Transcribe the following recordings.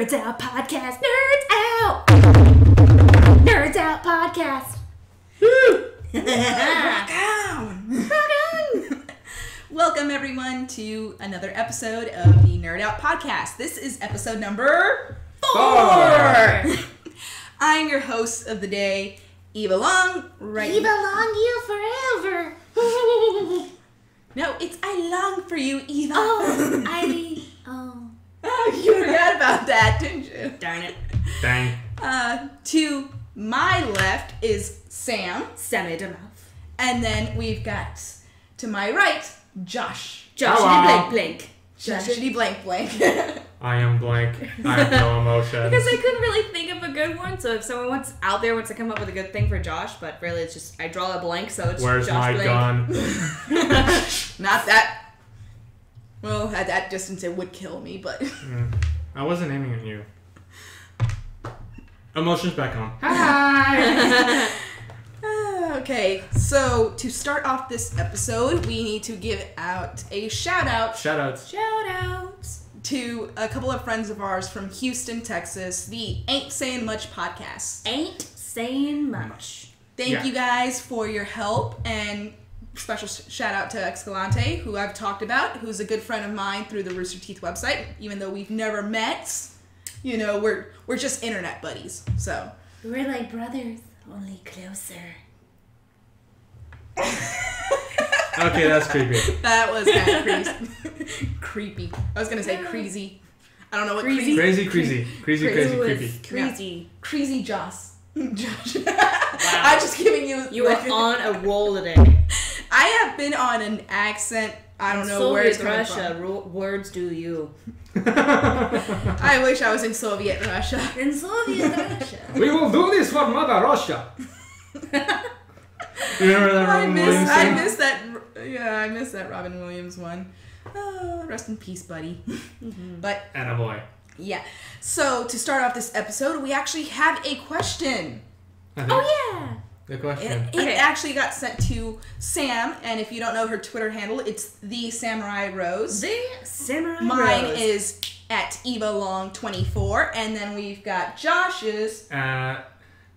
Nerds Out Podcast. Nerds Out. Nerds Out Podcast. Rock on. Welcome everyone to another episode of the Nerd Out Podcast. This is episode number 4. I'm your host of the day, Eva Long. Eva Long, you forever. No, it's I long for you, Eva. Oh, you forgot about that, didn't you? darn it. Dang. To my left is Sam. Sammy Demuth. And then we've got, to my right, Josh. Joshity Blank. Joshity Blank Blank. I am blank. I have no emotion. Because I couldn't really think of a good one, so if someone wants to come up with a good thing for Josh, but really it's just, I draw a blank, so it's Where's Josh my Blank. gun? Not that. Well, at that distance it would kill me, but... I wasn't aiming at you. Emotions back on. Hi! Okay, so to start off this episode, we need to give out a shout-out Shoutouts. Shoutouts. to a couple of friends of ours from Houston, Texas, the Ain't Saying Much podcast. Ain't saying much. Thank you guys for your help, and special shout out to Escalante, who I've talked about, who's a good friend of mine through the Rooster Teeth website. Even though we've never met, you know, we're just internet buddies. So We're like brothers, only closer. Okay, that's creepy. that was kind of creepy. I was gonna say crazy. I don't know what Crazy. Crazy, creepy. Crazy. Crazy Joss. Josh. I'm just giving you. You are on a roll today. I have been on an accent. I don't know where it's coming Russia, words do you. I wish I was in Soviet Russia. In Soviet Russia. We will do this for Mother Russia. You remember that Robin Williams I thing? miss that. Yeah, I miss that Robin Williams one. Oh, rest in peace, buddy. But Attaboy. yeah. So to start off this episode, we actually have a question. Oh yeah. The question. It actually got sent to Sam, and if you don't know her Twitter handle, it's the Samurai Rose. The Samurai Mine Rose. is at EvaLong24, and then we've got Josh's.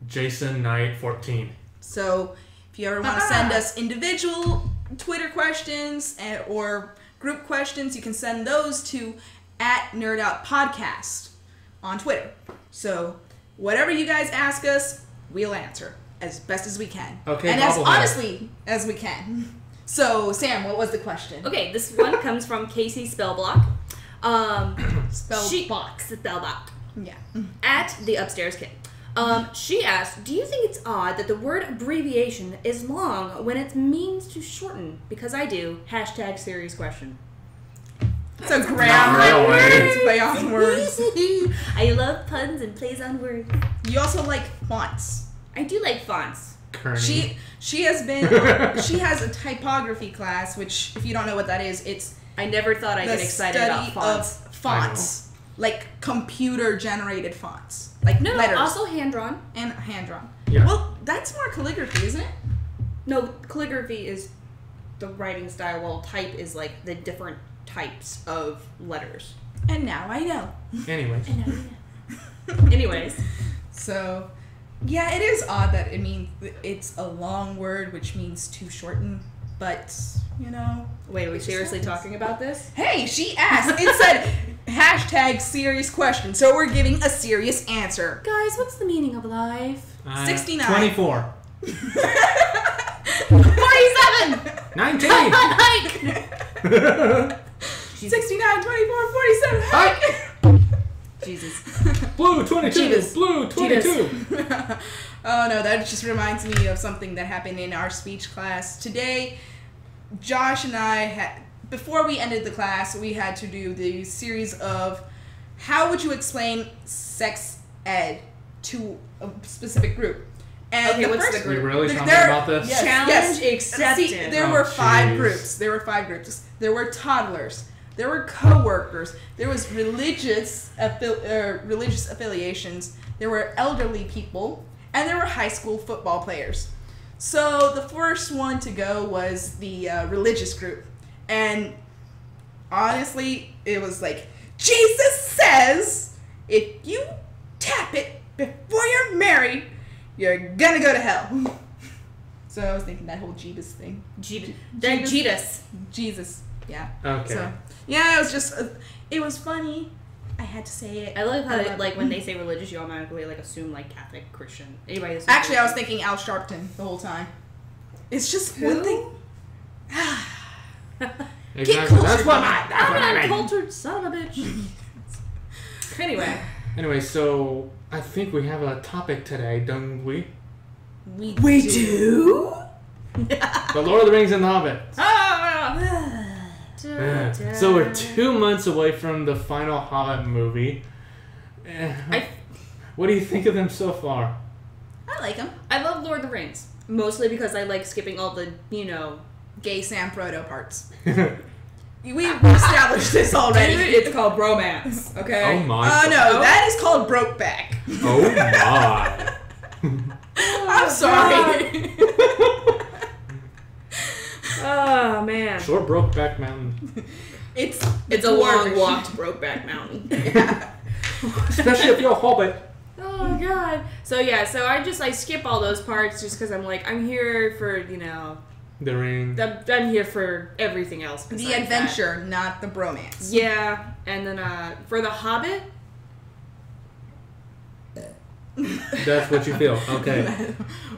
Jason Knight 14. So if you ever want to send us individual Twitter questions or group questions, you can send those to @NerdOutPodcast on Twitter. So whatever you guys ask us, we'll answer as best as we can. Okay, and as bobblehead. honestly as we can. So Sam, what was the question? Okay, this one comes from Casey Spellblock. Spellblock. Spellblock. Yeah. At the Upstairs Kid. She asked, do you think it's odd that the word abbreviation is long when it means to shorten? Because I do. # serious question. It's a grammar Not really. It's play on words. I love puns and plays on words. You also like fonts. I do like fonts. Kearney. She has a typography class, which if you don't know what that is, it's I never thought I'd the get excited study about fonts. of fonts, like computer generated fonts, like No, letters also hand-drawn. and hand drawn. Yeah. Well, that's more calligraphy, isn't it? No, calligraphy is the writing style, while type is like the different types of letters. And now I know. Anyway. Anyways. So, yeah, it is odd that it's a long word, which means to shorten, but you know. Wait, are we seriously talking about this? Hey, she asked. It said # serious question, so we're giving a serious answer. Guys, what's the meaning of life? 69. 24. 47! 19. Hike! 69, 24, 47. Hike! Jesus. Blue 22. Jeebus. Blue 22. Oh no, that just reminds me of something that happened in our speech class. Today, Josh and I before we ended the class, we had to do the series of how would you explain sex ed to a specific group. And Okay, what's the We group? really talking about this? Yes, Challenge yes. accepted. See, there were 5 jeez. groups. There were 5 groups. There were toddlers. There were co-workers. There was religious affiliations. There were elderly people. And there were high school football players. So the first one to go was the religious group. And honestly, it was like, Jesus says if you tap it before you're married, you're gonna go to hell. So I was thinking that whole Jeebus thing. Jesus. Yeah. Okay. So, yeah, it was just, it was funny. I had to say it. I love how, like, when they say religious, you automatically, like, assume, like, Catholic, Christian. Anybody that's Actually, I was thinking Al Sharpton the whole time. It's just one thing. Exactly. That's what I'm I an meant. uncultured son of a bitch. Anyway, so I think we have a topic today, don't we? We do? The Lord of the Rings and the Hobbit. Ah! Yeah. So we're 2 months away from the final Hobbit movie. What do you think of them so far? I like him. I love Lord of the Rings. Mostly because I like skipping all the, Gay Sam Frodo parts. We established this already. Dude, it's called bromance, okay? Oh my Oh no, that is called Brokeback. Oh my. I'm sorry. Oh, man. Short Brokeback Mountain. It's a long walk to Brokeback Mountain. Yeah. Especially if you're a Hobbit. Oh, God. So, yeah, I skip all those parts just because I'm like, I'm here for, The ring. I'm here for everything else. The adventure, not the bromance. Yeah, and then for The Hobbit... That's what you feel. Okay.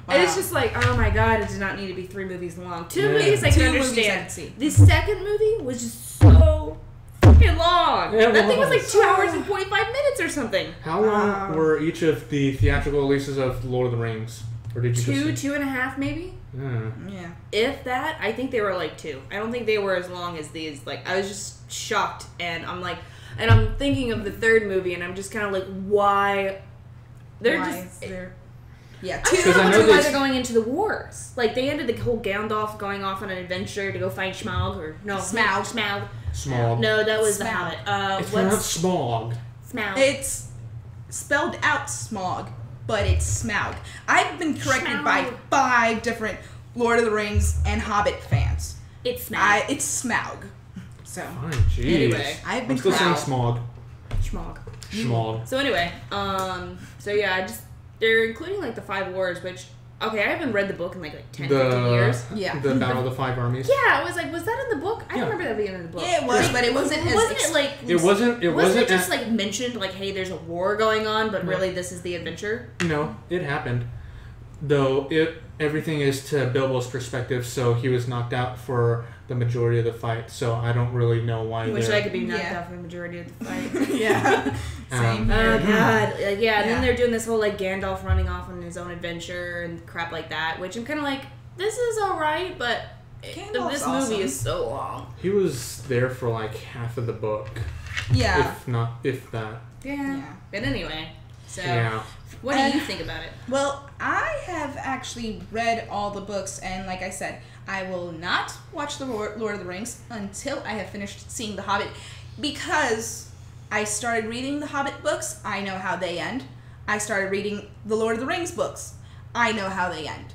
Wow. It's just like, oh my god, it did not need to be 3 movies long. 2 Yeah. movies I Two can movies understand. I'd see. The second movie was just so fucking long. Yeah, it That thing was like was. 2 hours and 45 minutes or something. How long were each of the theatrical releases of Lord of the Rings? Or did you just see? 2.5 maybe? Yeah. If that, I think they were like 2. I don't think they were as long as these. Like, I was just shocked, and I'm like, and I'm thinking of the third movie, and I'm just kind of like, why? They're Why just. is there... Yeah, I Because I don't know know why they- they're going into the wars. Like, they ended the whole Gandalf going off on an adventure to go find Smaug, or no, Smaug. Smaug. Smog. No, that was the Smaug. Hobbit. It's pronounced Smog. Smaug? It's spelled out smog, but it's Smaug. I've been corrected by Smaug. 5 different Lord of the Rings and Hobbit fans. It's Smaug. It's Smaug. So, Fine, jeez. Anyway, I've been I'm still saying proud. Smog. Schmog. Smog. So anyway, so yeah, they're including like the 5 wars, which okay, I haven't read the book in like 10, 15 years. Yeah. The Battle of the Five Armies. Yeah, I was like, was that in the book? I Yeah. don't remember that being in the book. Yeah, it was, but it wasn't as... Wasn't it like? It wasn't just like mentioned like, hey, there's a war going on, but really this is the adventure. No, it happened. Though everything is to Bilbo's perspective, so he was knocked out for the majority of the fight. So I don't really know why. Wish they're- I could be knocked Yeah. out for the majority of the fight. Yeah. Same Um, here. Oh god, like, yeah. And then Yeah. they're doing this whole like Gandalf running off on his own adventure and crap like that, which I'm kind of like, this is all right, but Gandalf's this awesome. movie is so long. He was there for like half of the book, Yeah. if that. Yeah. But anyway, so Yeah. what do you think about it? Well, I have actually read all the books, and like I said, I will not watch the Lord of the Rings until I have finished seeing The Hobbit, because I started reading the Hobbit books. I know how they end. I started reading the Lord of the Rings books. I know how they end.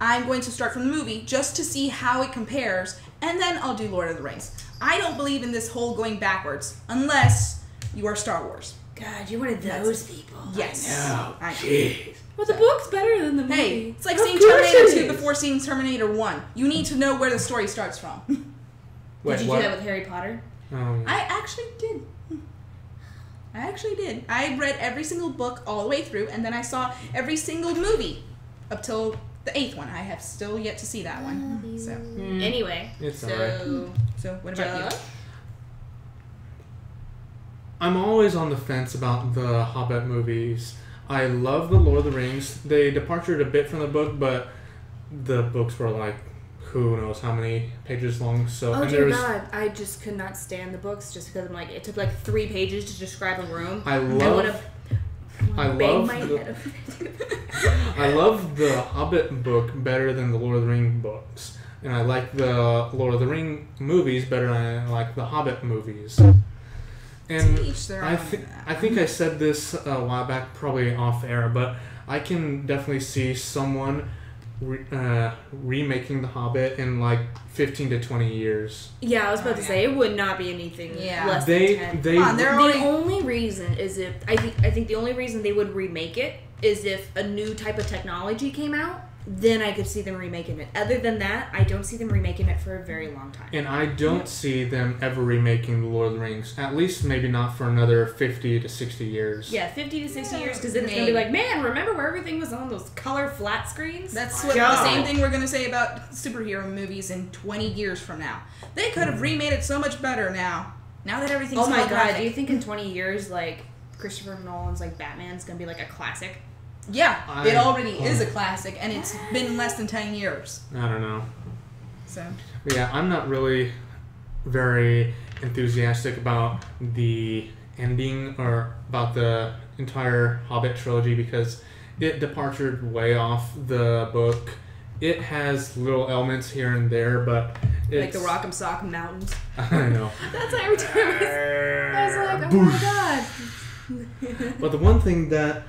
I'm going to start from the movie just to see how it compares, and then I'll do Lord of the Rings. I don't believe in this whole going backwards unless you are Star Wars. God, you're one of those people. Yes. No. I know. Jeez. Well, the book's better than the movie. Hey, it's like Of seeing course Terminator it 2 is. before seeing Terminator 1. You need to know where the story starts from. Wait, Did you what? do that with Harry Potter? Oh, yeah. I actually did. I read every single book all the way through, and then I saw every single movie up till the 8th one. I have still yet to see that one. So, Anyway, It's so alright. so what about Josh? you? I'm always on the fence about the Hobbit movies. I love the Lord of the Rings. They departed a bit from the book, but the books were like who knows how many pages long. So Oh and dear there was, God, I just could not stand the books just because I'm like, it took like 3 pages to describe a room. I would've- I bang love my the- head over it. I love the Hobbit book better than the Lord of the Ring books, and I like the Lord of the Ring movies better than I like the Hobbit movies. And To each their I own. think I said this a while back, probably off air, but I can definitely see someone remaking The Hobbit in like 15 to 20 years. Yeah, I was about to say it would not be anything less they, than 10. They, Come on, the already... only reason is if I think the only reason they would remake it is if a new type of technology came out. Then I could see them remaking it. Other than that, I don't see them remaking it for a very long time. And I don't see them ever remaking The Lord of the Rings. At least maybe not for another 50 to 60 years. Yeah, 50 to 60 years, because then it's going to be like, man, remember where everything was on those color flat screens? That's what the same thing we're going to say about superhero movies in 20 years from now. They could have remade it so much better now. Now that everything's Oh my god, holographic. do you think in 20 years, like, Christopher Nolan's, like, Batman's going to be, like, a classic? Yeah, it already is a classic, and it's been less than 10 years. I don't know. So. But yeah, I'm not really very enthusiastic about the ending or about the entire Hobbit trilogy because it departed way off the book. It has little elements here and there, but it's... Like the Rock'em Sock'em Mountains. I know. That's how every time I was like, oh my god. But the one thing that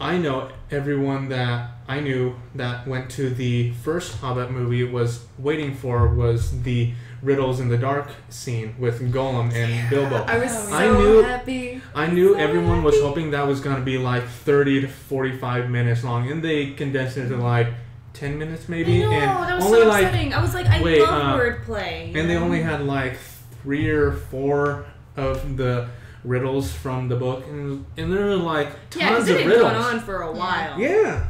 I know everyone that I knew that went to the first Hobbit movie was waiting for was the Riddles in the Dark scene with Gollum and Bilbo. I was so happy. I knew everyone was hoping that was going to be like 30 to 45 minutes long, and they condensed it to like 10 minutes maybe. I know, and that was only so like, upsetting. I was like, I love wordplay. And they only had like 3 or 4 of the riddles from the book, and there were like tons of riddles. Going on for a while. Yeah.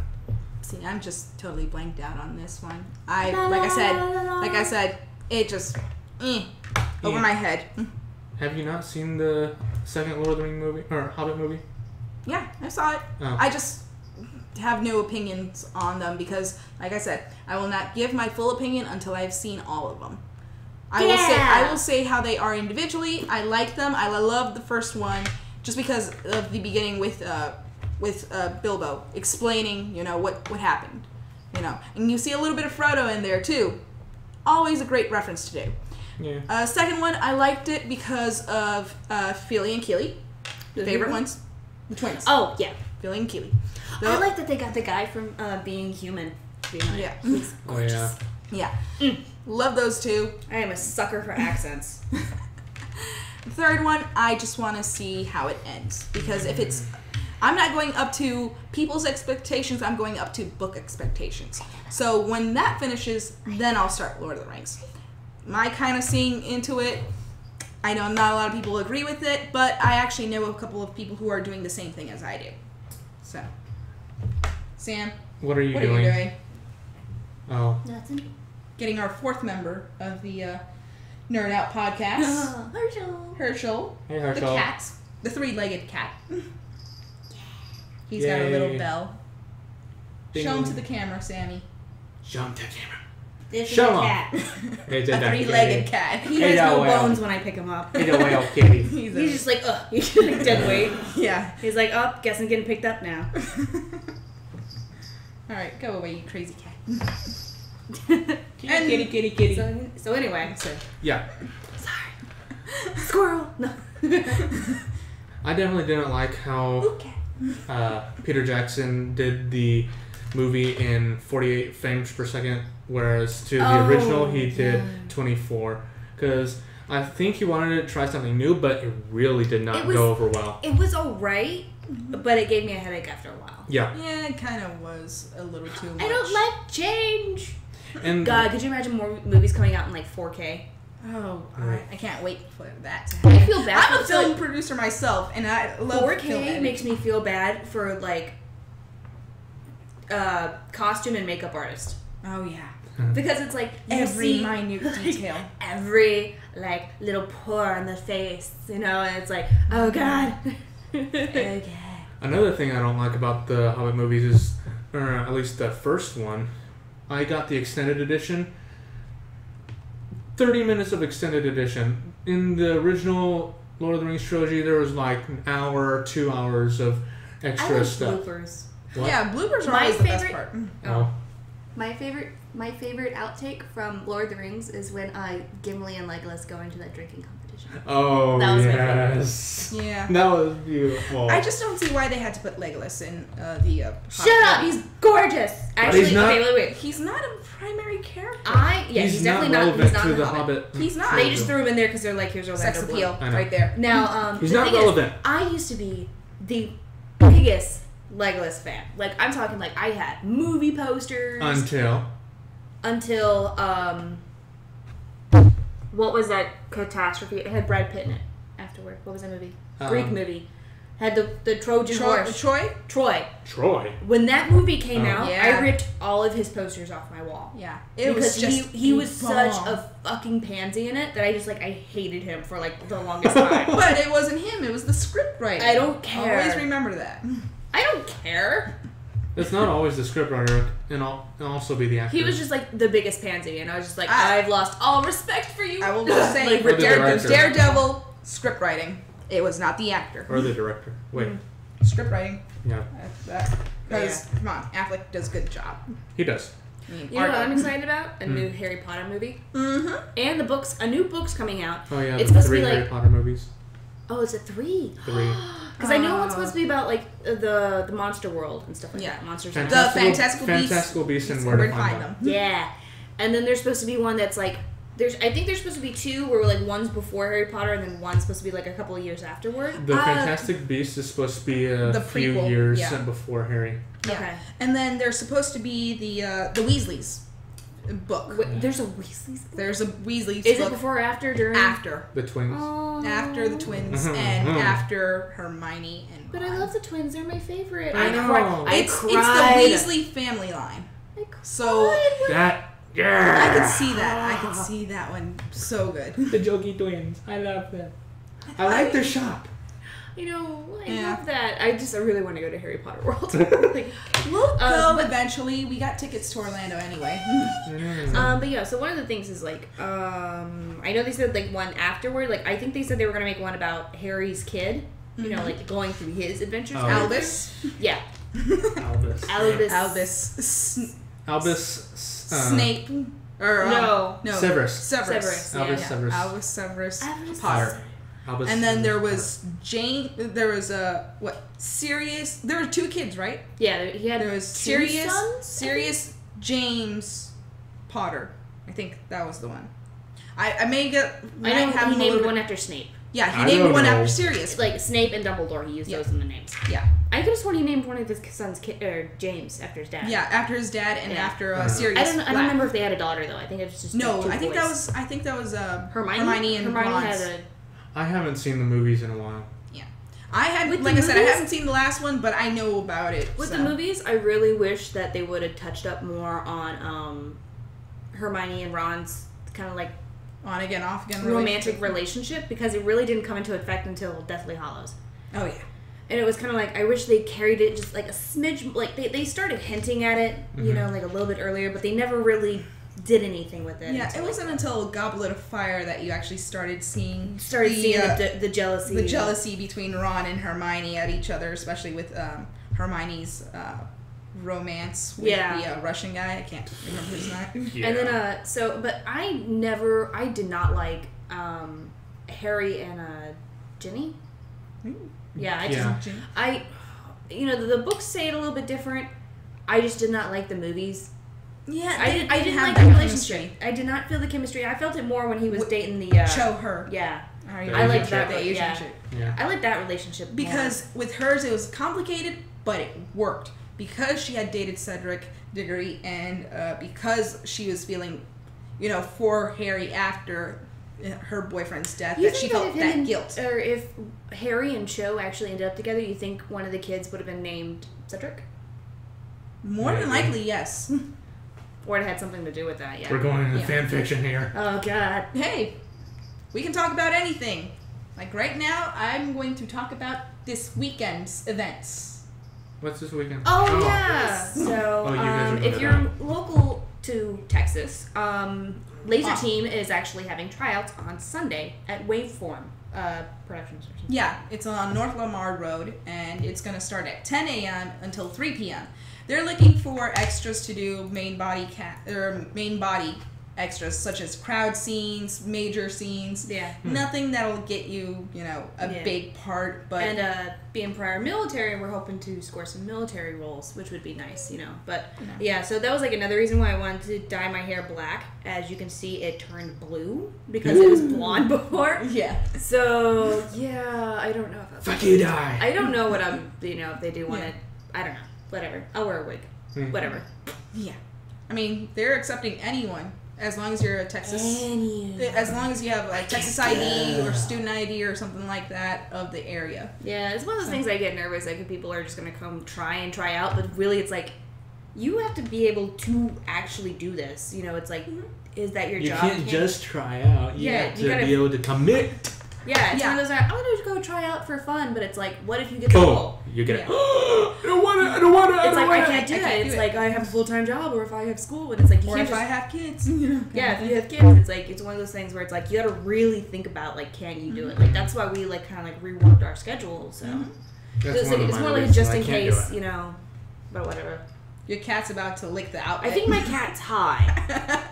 See, I'm just totally blanked out on this one. Like I said, it just over my head. Have you not seen the second Lord of the Rings movie or Hobbit movie? Yeah, I saw it. Oh. I just have no opinions on them because, like I said, I will not give my full opinion until I've seen all of them. I will say how they are individually. I like them. I love the first one just because of the beginning with Bilbo explaining, what happened, and you see a little bit of Frodo in there too. Always a great reference to do. Yeah. Second one, I liked it because of Philly and Keely, favorite ones, the twins. Oh yeah, Philly and Keely. I like that they got the guy from Being Human. Yeah. He's gorgeous. Yeah. Love those two. I am a sucker for accents. The third one, I just want to see how it ends. Because if it's... I'm not going up to people's expectations, I'm going up to book expectations. So when that finishes, then I'll start Lord of the Rings. My kind of seeing into it, I know not a lot of people agree with it, but I actually know a couple of people who are doing the same thing as I do. So, Sam, what are you doing? Oh. Nothing. Getting our 4th member of the Nerd Out podcast. Herschel. Hey, Herschel. The cat. The 3-legged cat. He's got a little bell. Ding. Show him to the camera, Sammy. Show him to the camera. This Show is a him. cat. It's A 3-legged cat. He has no bones when I pick him up. He's a whale kitty. He's just like, ugh. He's like dead weight. Yeah. He's like, oh, guess I'm getting picked up now. Alright, go away, you crazy cat. Kitty. So anyway. Yeah. Sorry. Squirrel. No. I definitely didn't like how Peter Jackson did the movie in 48 frames per second, whereas to the original he did 24. Because I think he wanted to try something new, but it really did not go over well. It was alright, but it gave me a headache after a while. Yeah. Yeah, it kind of was a little too much. I don't like change. And God, could you imagine more movies coming out in like 4K? Oh, I can't wait for that to I happen. feel bad. I'm a film producer myself, and I love 4K film editing. makes me feel bad for like costume and makeup artist. Oh yeah. Because it's like Every minute detail. Every like little pore on the face, and it's like, oh god. Okay. another thing I don't like about the Hobbit movies is, or at least the first one, I got the extended edition. 30 minutes of extended edition. In the original Lord of the Rings trilogy, there was like an hour, 2 hours of extra I like stuff. bloopers. What? Yeah, bloopers are My always the best favorite- part. Oh. My favorite outtake from Lord of the Rings is when Gimli and Legolas go into that drinking competition. edition. Oh, That was my yes. Yeah. That was beautiful. I just don't see why they had to put Legolas in the. Shut up! He's gorgeous. Actually, he's not- okay, wait. He's not a primary character. He's definitely not. relevant He's not to in the Hobbit. Hobbit. He's not. They just threw him in there because they're like, here's Orlando Sex Bloom. appeal I know. right there. Now, He's the not thing is, relevant. I used to be the biggest Legolas fan. Like, I'm talking like I had movie posters until what was that catastrophe? It had Brad Pitt in it afterward. What was that movie? Greek movie. Had the Trojan horse. Troy. When that movie came out, Yeah. I ripped all of his posters off my wall. Yeah. Because he was such a fucking pansy in it that I just I hated him for like the longest time. But it wasn't him. It was the script writer. I don't care. Always remember that. I don't care. It's not always the scriptwriter, and also be the actor. He was just like the biggest pansy, and I was just like, I've lost all respect for you. I will just say, Like, for Or the director. Daredevil, script writing. It was not the actor. Or the director. Wait. Script writing. Yeah. Because, come on, Affleck does a good job. He does. I mean, You know what I'm excited about? A new Harry Potter movie. Mm-hmm. And the books, a new book's coming out. Oh, yeah. It's The supposed to be 3 like, Harry Potter movies. oh, it's a 3. 3. Because I know it's supposed to be about like the monster world and stuff like that. Monsters. and Fantastical Beasts and Where Where to Find Them. Yeah, and then there's supposed to be one that's like I think there's supposed to be 2 where like one's before Harry Potter and then one's supposed to be like a couple of years afterward. The Fantastic Beasts is supposed to be a few prequel, years yeah. before Harry. Yeah. Okay. And then there's supposed to be the Weasleys book. Wait, there's a Weasley's book? There's a Weasley's Is book. it before or after? During? After. The twins. Oh. After the twins and after Hermione and But I Ron. love the twins. They're my favorite. I know. I It's cried. the Weasley family line. I cried. So That, yeah. I could see that. I could see that one so good. The Jokey twins. I love them. I like their shop. I know. I Yeah. love that. I really want to go to Harry Potter World. Like, We'll go but- eventually. We got tickets to Orlando anyway. but yeah, so one of the things is like, I know they said like one afterward. Like I think they said they were gonna make one about Harry's kid. You know, like going through his adventures. Oh. Albus. Yeah. Albus. Albus. Snape. Or No. Severus. Severus. Albus Yeah. Severus. Albus Severus Albus Potter. Albus And then Severus there Potter. was Jane. There was Sirius. There were 2 kids, right? Yeah, he had There was 2 Sirius. sons? Sirius James Potter. I think that was the one. I may get. I know he named one after Snape. Yeah, he I named don't one know. after Sirius. Like Snape and Dumbledore, he used those in the names. Yeah. I could have sworn he named one of his sons James after his dad. Yeah, after his dad and Yeah. after I don't know. Sirius. I don't Black. remember if they had a daughter though. I think it was just No, two I think boys. that was Hermione and Hermione Ron's. had a. I haven't seen the movies in a while. I had, With like the I said, I movies- haven't seen the last one, but I know about it. With so. the movies, I really wish that they would have touched up more on Hermione and Ron's kind of like On again, off again. romantic relationship because it really didn't come into effect until Deathly Hallows. Oh yeah. And it was kind of like, I wish they carried it just like a smidge, like they started hinting at it, you know, like a little bit earlier, but they never really did anything with it. Yeah, it wasn't until Goblet of Fire that you actually started seeing the jealousy. the jealousy between Ron and Hermione at each other, especially with Hermione's romance with the Russian guy. I can't remember his name. Yeah. And then, but I did not like Harry and Ginny. Yeah, the books say it a little bit different. I just did not like the movies. Yeah, I didn't like have the that relationship. chemistry. I did not feel the chemistry. I felt it more when he was dating the Show her. Yeah, I like Asian that. the Asian Yeah. chick. Yeah. I like that relationship Because with hers it was complicated, but it worked. Because she had dated Cedric Diggory and because she was feeling, for Harry after her boyfriend's death, more. that she felt that guilt. Or if Harry and Cho actually ended up together, you think one of the kids would have been named Cedric, More than Maybe. likely, yes. or it had something to do with that? Yeah. We're going into Yeah. fan fiction here. Oh God. Hey, we can talk about anything. Like right now, I'm going to talk about this weekend's events. What's this weekend? Oh yeah. So Oh, you guys are if going you're to local to Texas, Laser Awesome. Team is actually having tryouts on Sunday at Waveform Productions. Or something. Yeah, it's on North Lamar Road, and it's going to start at 10 a.m. until 3 p.m. They're looking for extras to do main body extras such as crowd scenes, major scenes. Yeah. Nothing that'll get you, a big part. But being prior military, we're hoping to score some military roles, which would be nice, But yeah, so that was like another reason why I wanted to dye my hair black. As you can see, it turned blue because it was blonde before. Yeah. So yeah, I don't know if fuck you, dye. I don't know what I'm. If they do want to, I don't know. Whatever. I'll wear a wig. Whatever. Yeah. I mean, they're accepting anyone. As long as you're a Texas, as long as you have like Texas ID or student ID or something like that of the area. Yeah, it's one of those things I get nervous. Like people are just gonna come try out, but really, it's like you have to be able to actually do this. It's like, is that your job? You can't just try out. You have to be able to commit. Yeah, it's one of those. I'm gonna just go try out for fun, but it's like, what if you get the role? You get it. I don't want it. It's like I can't do that. It's like I have a full-time job, or if I have school, and it's like you can't. Or if I have kids. Yeah, if you have kids, it's like it's one of those things where it's like you got to really think about like, can you do it? Like that's why we like kind of like reworked our schedule. So it's more like just in case, but whatever. Your cat's about to lick the outlet. I think my cat's high.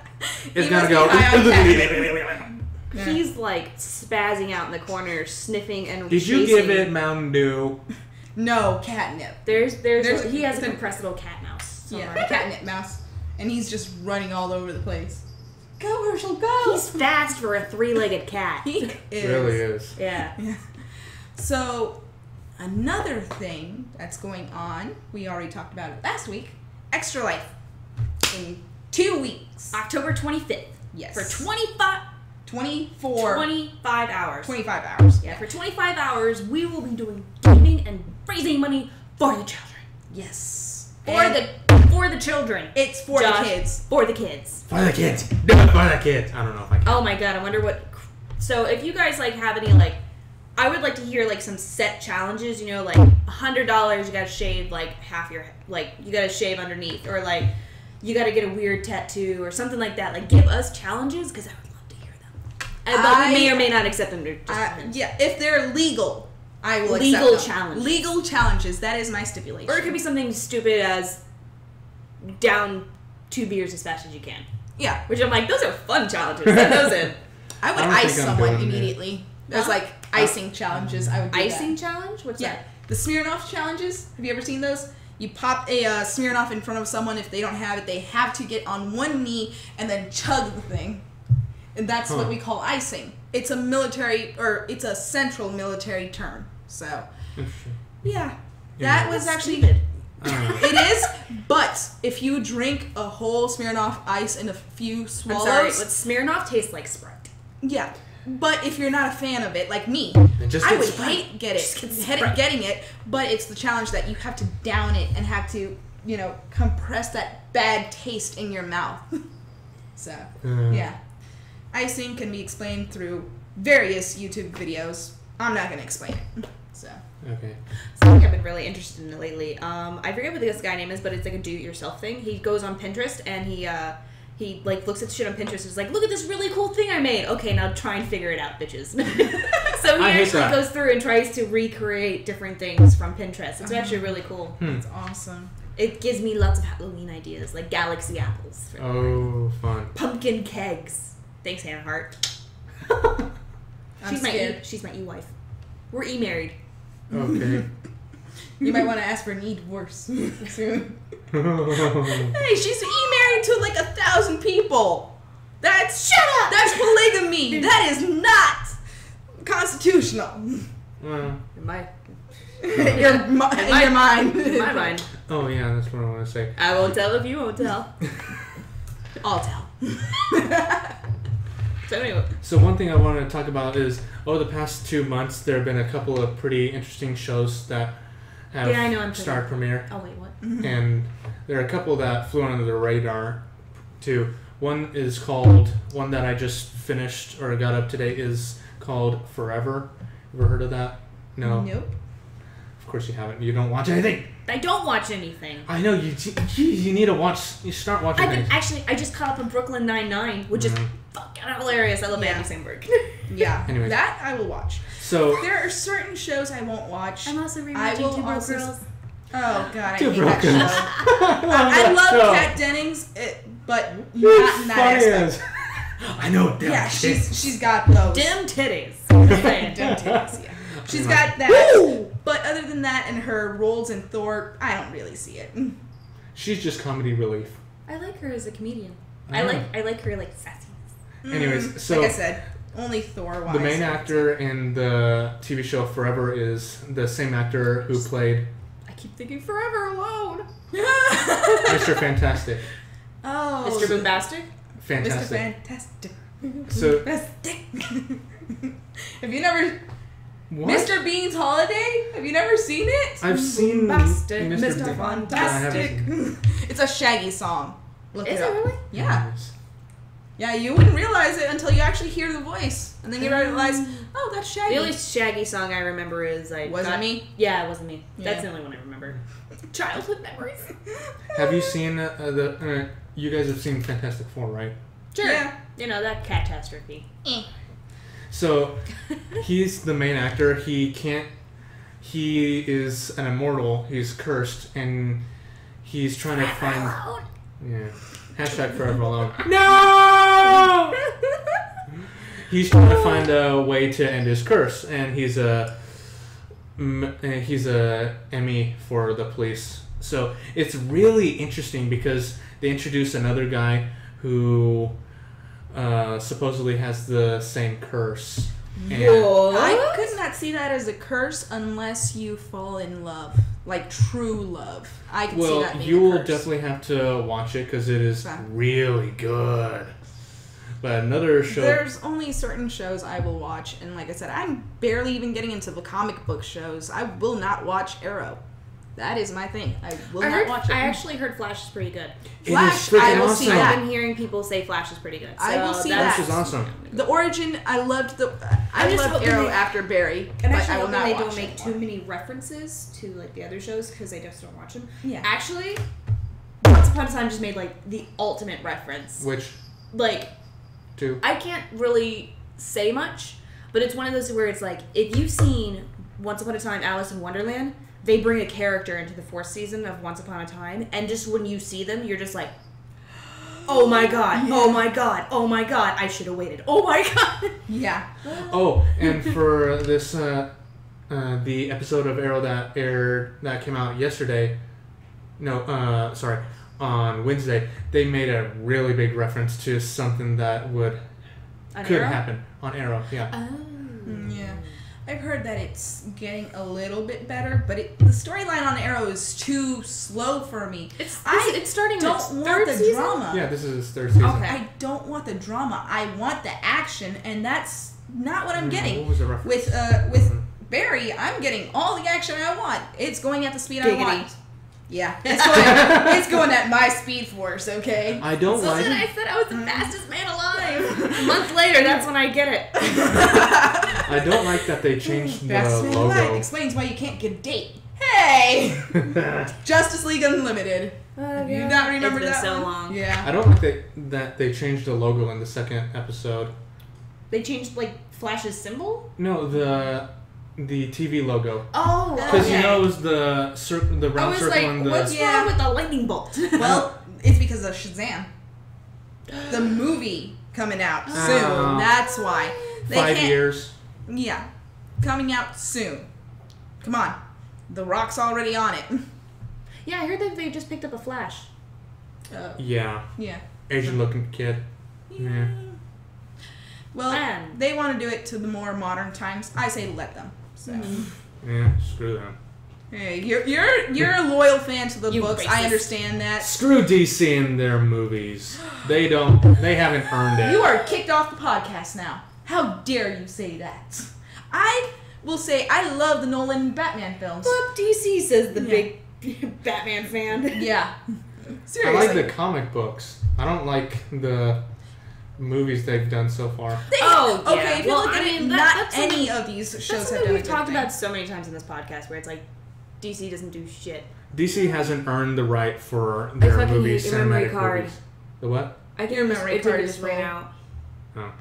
It's gonna go. He's like spazzing out in the corner, sniffing and Did chasing. you give it Mountain Dew? No, catnip. He has a compressed little cat mouse. Yeah, a catnip mouse. And he's just running all over the place. Go, Herschel, go! He's fast for a 3-legged cat. He is. Really is. Yeah. So, another thing that's going on, we already talked about it last week, Extra Life. In 2 weeks. October 25th. Yes. For 25 hours. 25 hours. Yeah, for 25 hours, we will be doing giving and raising money for the children. Yes. For the children. It's for the kids. For the kids. For the kids. Do it for the kids. I don't know if I can. Oh my god, I wonder what... So if you guys like have any like... I would like to hear like some set challenges, like $100 you gotta shave like half your... Like you gotta shave underneath, or like you gotta get a weird tattoo or something like that. Like give us challenges because I would love to hear them. But we may or may not accept them. Yeah, if they're legal, I will accept them. Legal challenges. Legal challenges. That is my stipulation. Or it could be something stupid as down 2 beers as fast as you can. Yeah. Which I'm like, those are fun challenges. Send those in. I would ice someone immediately. There's like icing challenges. I would do icing challenge? What's that? The Smirnoff challenges. Have you ever seen those? You pop a Smirnoff in front of someone. If they don't have it, they have to get on one knee and then chug the thing. And that's what we call icing. It's a military, or it's a central military term. So, yeah. That was actually... It is, but if you drink a whole Smirnoff Ice in a few swallows... I'm sorry, but Smirnoff tastes like Sprite. Yeah. But if you're not a fan of it, like me, I would hate getting it, but it's the challenge that you have to down it and have to, compress that bad taste in your mouth. So, yeah. Icing can be explained through various YouTube videos. I'm not going to explain it. So. Okay. Something I've been really interested in lately. I forget what this guy name is, but it's like a do-it-yourself thing. He goes on Pinterest and he like looks at shit on Pinterest and is like, look at this really cool thing I made. Okay, now try and figure it out, bitches. So he actually goes through and tries to recreate different things from Pinterest. It's actually really cool. That's awesome. It gives me lots of Halloween ideas, like galaxy apples. Oh, fun. Pumpkin kegs. Thanks, Hannah Hart. She's my e-wife. We're e-married. Okay. You might want to ask for an e-divorce soon. Hey, she's e-married to like 1,000 people. Shut up! That's polygamy. That is not constitutional. Well, In my mind. In my mind. Oh yeah, that's what I want to say. I won't tell if you won't tell. I'll tell. So anyway. So one thing I want to talk about is, the past 2 months there have been a couple of pretty interesting shows that have starred premiere. Oh wait, what? And there are a couple that flew under the radar too. One that I just finished or got up today is called Forever. Ever heard of that? No. Nope. Of course you haven't. You don't watch anything. I don't watch anything. I know you need to watch. You start watching. I just caught up on Brooklyn Nine-Nine, which is fucking hilarious. I love Andy Samberg. Yeah. Anyways. That I will watch. So there are certain shows I won't watch. I'm also rewatching Two Broke Girls. Oh god, I Two hate Broke that show. I love Kat Dennings, but not in that aspect. I know. Damn Yeah, tits. she's got those. Dim titties. Dim titties, yeah. She's got that. Woo! But other than that, and her roles in Thor, I don't really see it. She's just comedy relief. I like her as a comedian. I like her like sassy. Anyways, so like I said, only Thor-wise. The main actor in the TV show Forever is the same actor who played... I keep thinking Forever Alone. Mr. Fantastic. Oh. Mr. Bombastic? Fantastic. Mr. Fantastic. So... Fantastic. Have you never... What? Mr. Bean's Holiday? Have you never seen it? I've seen Bombastic, Mr. Mr. Fantastic. It's a Shaggy song. Look Is it it up. really? Yeah. Nice. Yeah, you wouldn't realize it until you actually hear the voice. And then you realize, oh, that's Shaggy. The only Shaggy song I remember is Wasn't Me? Yeah, It Wasn't Me. Yeah. That's the only one I remember. Childhood memories. Have you seen you guys have seen Fantastic Four, right? Sure. Yeah. You know, that catastrophe. So, he's the main actor. He is an immortal. He's cursed, and he's trying to find... Yeah. Hashtag Forever Alone. No! He's trying to find a way to end his curse, and he's a Emmy for the police. So it's really interesting because they introduce another guy who supposedly has the same curse. And I could not see that as a curse unless you fall in love. Like true love. I can see that being you will a curse. definitely have to watch it because it is really good. But another show... There's only certain shows I will watch, and like I said, I'm barely even getting into the comic book shows. I will not watch Arrow. That is my thing. I will not watch it. I actually heard Flash is pretty good. Flash, freaking I will awesome. see that. I've been hearing people say Flash is pretty good. So I will see that. Flash is awesome. The origin, I loved I'm just loved hoping Arrow they- after Barry, And but actually, I will not they watch don't make it too many references to like the other shows because I just don't watch them. Yeah. Actually, Once Upon a Time just made like the ultimate reference. Which? Like, Two. I can't really say much, but it's one of those where it's like if you've seen Once Upon a Time, Alice in Wonderland, they bring a character into the 4th season of Once Upon a Time, and just when you see them, you're just like, oh my god, oh my god, oh my god, I should have waited. Oh my god. Yeah. Oh, and for this, the episode of Arrow that came out yesterday, on Wednesday, they made a really big reference to something that could happen on Arrow. Yeah. Oh. Yeah. I've heard that it's getting a little bit better, but the storyline on Arrow is too slow for me. It's starting don't its want third the season? drama. Yeah, this is his 3rd season. Okay. I don't want the drama. I want the action, and that's not what I'm getting. What was the reference? With Barry, I'm getting all the action I want. It's going at the speed I want. Yeah, it's going at my speed force. Okay. I don't like. I said I was the fastest man alive. A month later, that's when I get it. I don't like that they changed the Fastest man alive logo. explains why you can't get a date. Hey, Justice League Unlimited. Do you not remember It's been that so one? long. Yeah. I don't like that they changed the logo in the 2nd episode. They changed like Flash's symbol. No, the TV logo. Oh, Because okay. you know it was the I round was circle like, and the. what's wrong with the lightning bolt? Well, it's because of Shazam. The movie coming out soon. Oh. That's why. They 5 can't- years. Yeah. Coming out soon. Come on. The Rock's already on it. Yeah, I heard that they just picked up a Flash. Yeah. Yeah. Asian looking kid. Yeah. Well, Man. they want to do it to the more modern times. I say let them. So. Yeah, screw them. Hey, you're a loyal fan to the You books. racist. I understand that. Screw DC and their movies. They haven't earned it. You are kicked off the podcast now. How dare you say that? I will say I love the Nolan Batman films. But DC says the big Batman fan. Yeah. I Seriously. like the comic books. I don't like the movies they've done so far. Okay, if you look at it, that- not that's any something- of these That's shows have something done we've a good talked thing. about so many times in this podcast, where it's like DC doesn't do shit. DC hasn't earned the right for their fucking movies, hate your memory cinematic card. movies. The what? I think Your memory card is right full. now. Oh.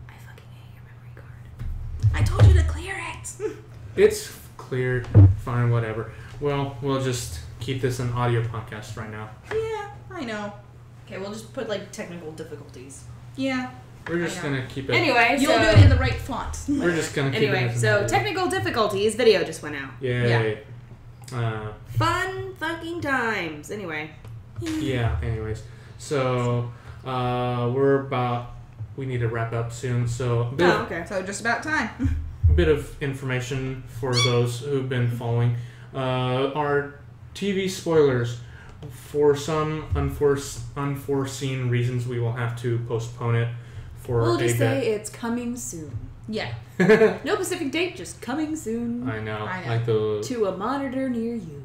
I fucking hate your memory card. I told you to clear it. It's cleared. Fine, whatever. Well, we'll just keep this an audio podcast right now. Yeah, I know. Okay, we'll just put like technical difficulties. Yeah. We're just gonna keep it. Anyway, you'll do it in the right font. We're just gonna keep it. Anyway, so technical difficulties. Video just went out. Yay. Fun fucking times. Anyway. Yeah. Anyways, so we need to wrap up soon. So okay. So just about time. A bit of information for those who've been following. Our TV spoilers. For some unforeseen reasons, we will have to postpone it for we'll just say it's coming soon. Yeah. No specific date, just coming soon. I know. Like the to a monitor near you.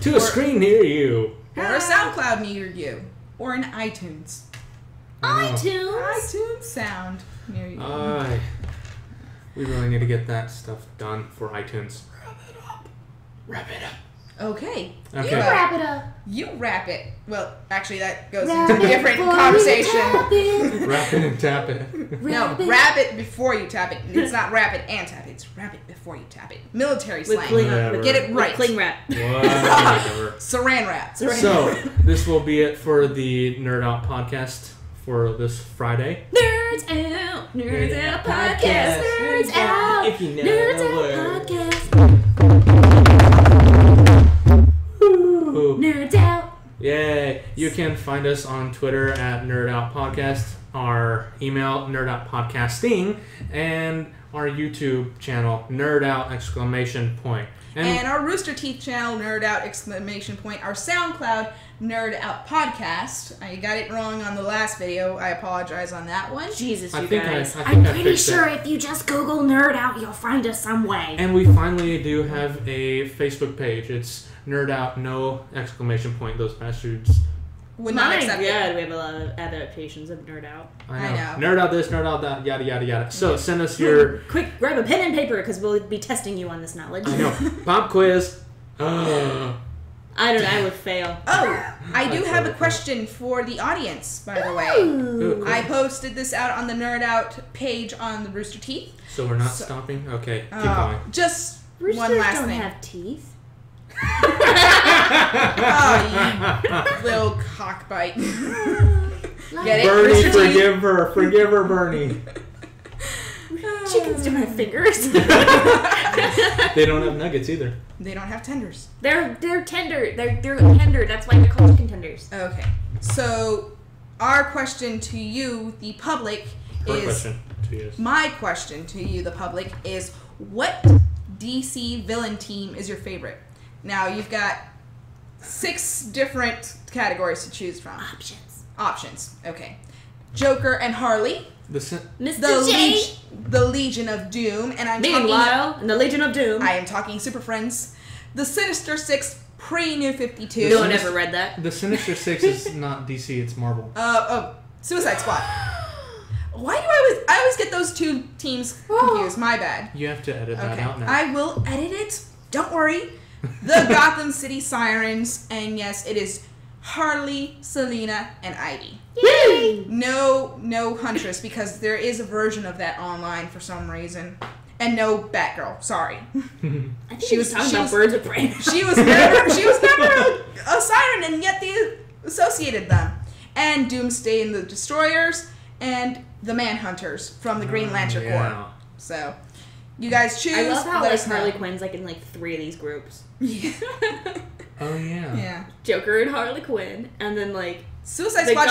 to a screen near you. Or a SoundCloud near you. Or an iTunes. iTunes sound near you. We really need to get that stuff done for iTunes. Wrap it up. Okay. You wrap it up. You wrap it. Well, actually, that goes into a different conversation. Wrap it and tap it. Wrap it before you tap it. It's not wrap it and tap it. It's wrap it before you tap it. Military slang. Get it right. Cling wrap. Saran wrap. So, this will be it for the Nerd Out podcast for this Friday. Nerds Out. Nerds Out podcast. Nerds Out. If you know Nerds the Out word. podcast. Nerds Out. Yay. You can find us on Twitter at Nerd Out Podcast, our email nerdoutpodcasting, and our YouTube channel Nerd Out ! And our Rooster Teeth channel Nerd Out ! Our SoundCloud Nerd Out Podcast. I got it wrong on the last video. I apologize on that one. Jesus, you guys. I'm pretty sure if you just Google Nerd Out, you'll find us some way. And we finally do have a Facebook page. It's Nerd Out, no ! Those bastards would not accept it. Yeah, we have a lot of adaptations of Nerd Out. I know. Nerd Out this, Nerd Out that, yada, yada, yada. So send us your... Quick, grab a pen and paper, because we'll be testing you on this knowledge. I know. Pop quiz. I don't know, I would fail. Oh, I do have a question for the audience, by the way. Ooh, cool. I posted this out on the Nerd Out page on the Rooster Teeth. So we're not stopping? Okay, keep going. Just Roosters one last don't thing. have teeth. Oh, you little cockbite. Get it? Bernie, forgive her. Forgive her, Bernie. Chickens don't have fingers. They don't have nuggets either. They don't have tenders. They're tender. They're tender. That's why they're called chicken tenders. Okay. So, our question to you, the public, My question to you, the public, is what DC villain team is your favorite? Now, you've got 6 different categories to choose from. Options. Okay. Joker and Harley. Mr. J. The Legion of Doom. And I'm Meanwhile, in the Legion of Doom. I am talking Super Friends. The Sinister Six pre-New 52. No one ever read that. The Sinister Six is not DC, it's Marvel. Suicide Squad. Why do I always get those two teams confused? My bad. You have to edit that out now. I will edit it. Don't worry. The Gotham City Sirens, and yes, it is Harley, Selena, and Ivy. Yay! No Huntress, because there is a version of that online for some reason. And no Batgirl. Sorry. I think she was talking about Birds of Prey. She was never a siren, and yet they associated them. And Doomsday and the Destroyers, and the Manhunters from the Green Lantern Corps. So, you guys choose. I love how Harley Quinn's in 3 of these groups. Yeah. Oh yeah. Yeah. Joker and Harley Quinn, and then Suicide Squad.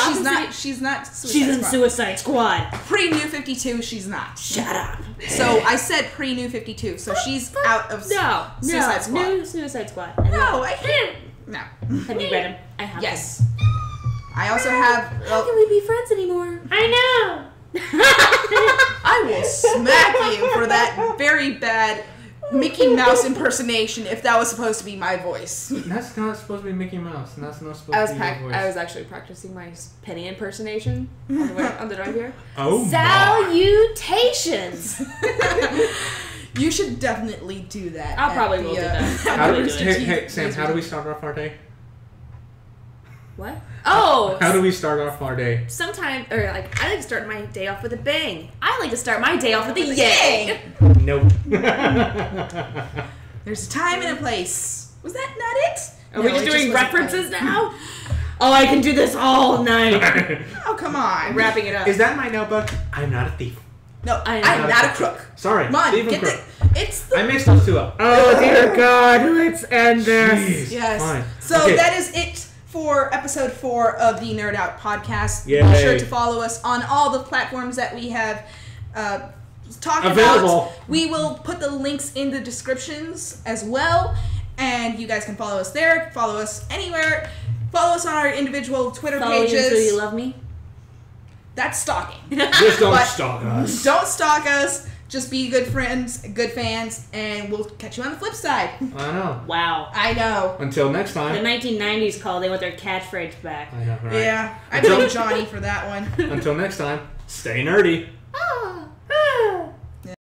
She's not. She's in Suicide Squad. Pre-New 52, she's not. Shut up. So I said pre-New 52, so she's out of Suicide Squad. New Suicide Squad. No, I can't. No. Have you read them? I have. Yes. I also have. How can we be friends anymore? I know. I will smack you for that very bad Mickey Mouse impersonation if that was supposed to be my voice. That's not supposed to be Mickey Mouse, and that's not supposed to be your voice. I was actually practicing my Penny impersonation on the drive here. Oh, salutations! You should definitely do that. I probably will do that. Hey, Sam, how do we start off our day? What? Oh! How do we start off our day? Sometimes, I like to start my day off with a bang. I like to start my day off with a yay. Nope. There's a time and a place. Was that not it? Are we just doing references now? Oh, I can do this all night. Oh, come on. Wrapping it up. Is that my notebook? I'm not a thief. No, I'm not a crook. Sorry. Come on, thief and get crook. It's the... I mixed those two up. Oh, dear God. Let's end this. Jeez, Yes. Fine. So Okay. that is it for episode 4 of the Nerd Out podcast. Yay. Be sure to follow us on all the platforms that we have talked Available. about. We will put the links in the descriptions as well, and you guys can follow us there. Follow us anywhere. Follow us on our individual Twitter Follow pages. you until you love me. That's stalking. Just don't But stalk us. Don't stalk us. Just be good friends, good fans, and we'll catch you on the flip side. I know. Wow. I know. Until next The time. 1990s call, they want their catchphrase back. I know, right? Yeah, I Until- blame Johnny for that one. Until next time, stay nerdy. Ah.